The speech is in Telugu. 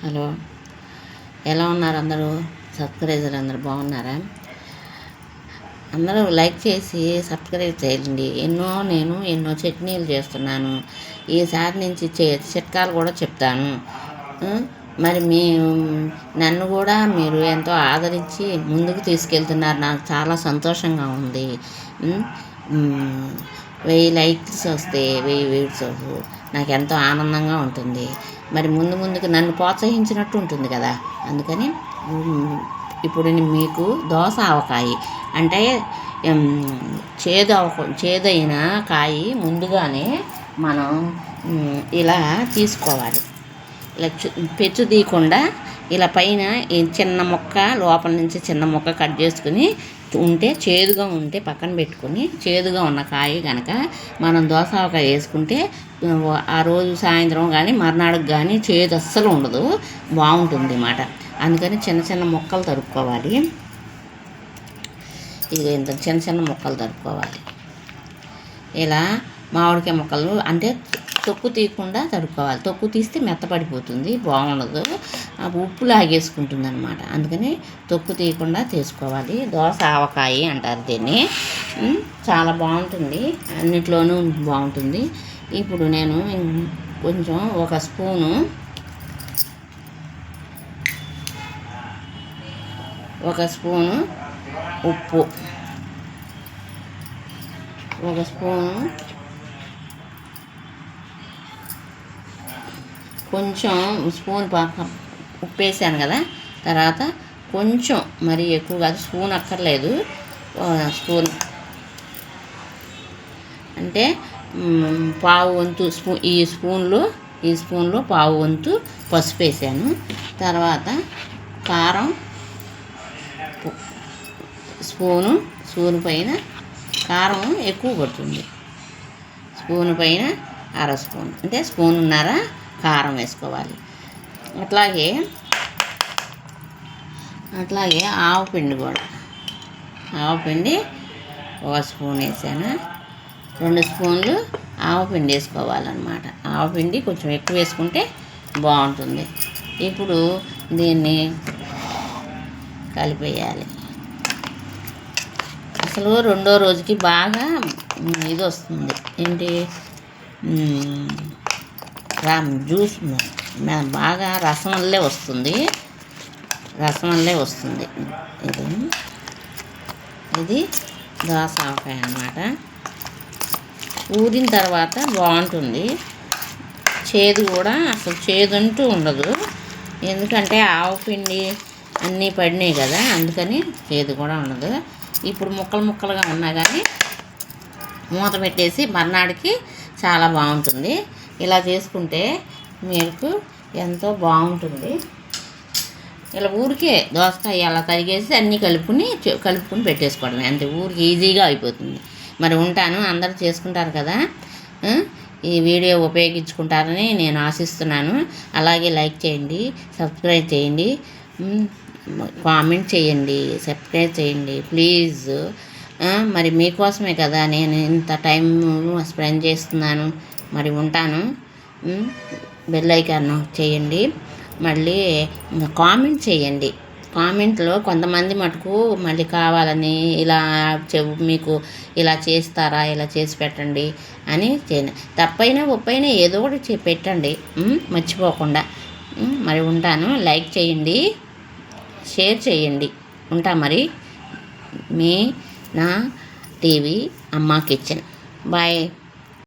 హలో, ఎలా ఉన్నారు అందరూ? సబ్స్క్రైబర్లు అందరూ బాగున్నారా? అందరూ లైక్ చేసి సబ్స్క్రైబ్ చేయండి. నేను ఎన్నో చట్నీలు చేస్తున్నాను. ఈసారి నుంచి చిట్కాలు కూడా చెప్తాను. మరి నన్ను కూడా మీరు ఎంతో ఆదరించి ముందుకు తీసుకెళ్తున్నారు. నాకు చాలా సంతోషంగా ఉంది. 1000 లైక్స్ వస్తే 1000 వ్యూస్ నాకు ఎంతో ఆనందంగా ఉంటుంది. మరి ముందుకు నన్ను ప్రోత్సహించినట్టు ఉంటుంది కదా. అందుకని ఇప్పుడు మీకు దోస ఆవకాయ అంటే చేదైన కాయ ముందుగానే మనం ఇలా తీసుకోవాలి. ఇలా పెచ్చు తీయకుండా ఇలా పైన చిన్న ముక్క లోపల నుంచి చిన్న ముక్క కట్ చేసుకుని ఉంటే చేదుగా ఉంటే పక్కన పెట్టుకొని, చేదుగా ఉన్న కాయ కనుక మనం దోసకాయ వేసుకుంటే ఆ రోజు సాయంత్రం కానీ మర్నాడుకు కానీ చేదు అస్సలు ఉండదు, బాగుంటుంది అన్నమాట. అందుకని చిన్న చిన్న ముక్కలు తరుక్కోవాలి. ఇది ఇంత చిన్న చిన్న ముక్కలు తరుక్కోవాలి. ఇలా మామిడికాయ ముక్కలు అంటే తొక్కు తీయకుండా తడుక్కోవాలి. తొక్కు తీస్తే మెత్తపడిపోతుంది, బాగుండదు, ఉప్పు లాగేసుకుంటుంది అనమాట. అందుకని తొక్కు తీయకుండా తీసుకోవాలి. దోస ఆవకాయ అంటారు దీన్ని. చాలా బాగుంటుంది, అన్నిట్లోనూ బాగుంటుంది. ఇప్పుడు నేను కొంచెం ఒక స్పూను ఉప్పు, ఒక స్పూను కొంచెం స్పూన్ ఉప్పు వేసాను కదా. తర్వాత కొంచెం మరీ ఎక్కువ కాదు, స్పూన్ అక్కర్లేదు, స్పూన్ అంటే పావు వంతు ఈ స్పూన్లో పావు వంతు పసుపు వేసాను. తర్వాత కారం స్పూన్ పైన కారం ఎక్కువ పడుతుంది, స్పూన్ పైన అర స్పూన్ అంటే స్పూన్నర కారం వేసుకోవాలి. అట్లాగే ఆవపిండి కూడా, ఆవపిండి ఒక స్పూన్ వేసాను. 2 స్పూన్లు ఆవపిండి వేసుకోవాలన్నమాట. ఆవపిండి కొంచెం ఎక్కువ వేసుకుంటే బాగుంటుంది. ఇప్పుడు దీన్ని కలిపేయాలి. అసలు రెండో రోజుకి బాగా ఇది వస్తుంది, ఏంటి జ్యూస్ బాగా రసం వల్లే వస్తుంది. ఇది దోస ఆవకాయ అన్నమాట. ఊరిన తర్వాత బాగుంటుంది. చేదు కూడా అసలు చేదంటూ ఉండదు, ఎందుకంటే ఆవపిండి అన్నీ పడినాయి కదా, అందుకని చేదు కూడా ఉండదు. ఇప్పుడు ముక్కలుగా ఉన్నా కానీ మూత పెట్టేసి మర్నాడికి చాలా బాగుంటుంది. ఇలా చేసుకుంటే మీకు ఎంతో బాగుంటుంది. ఇలా ఊరికే దోసకాయ అలా తరిగేసి అన్నీ కలుపుకుని పెట్టేసుకోవడమే, అంతే. ఊరికి ఈజీగా అయిపోతుంది. మరి ఉంటాను, అందరూ చేసుకుంటారు కదా. ఈ వీడియో ఉపయోగించుకుంటారని నేను ఆశిస్తున్నాను. అలాగే లైక్ చేయండి, సబ్స్క్రైబ్ చేయండి, కామెంట్ చేయండి, సబ్స్క్రైబ్ చేయండి ప్లీజ్. మరి మీకోసమే కదా నేను ఇంత టైం స్పెండ్ చేస్తున్నాను. మరి ఉంటాను. బెల్ ఐకాన్ చేయండి, మళ్ళీ కామెంట్ చేయండి. కామెంట్లో కొంతమంది మటుకు మళ్ళీ కావాలని ఇలా మీకు ఇలా చేస్తారా, ఇలా చేసి పెట్టండి అని చేయండి. తప్పైనా ఒప్పైనా ఏదో ఒకటి పెట్టండి, మర్చిపోకుండా. మరి ఉంటాను. లైక్ చేయండి, షేర్ చేయండి. ఉంటా మరి. మీ నా టీవీ అమ్మ కిచెన్. బాయ్.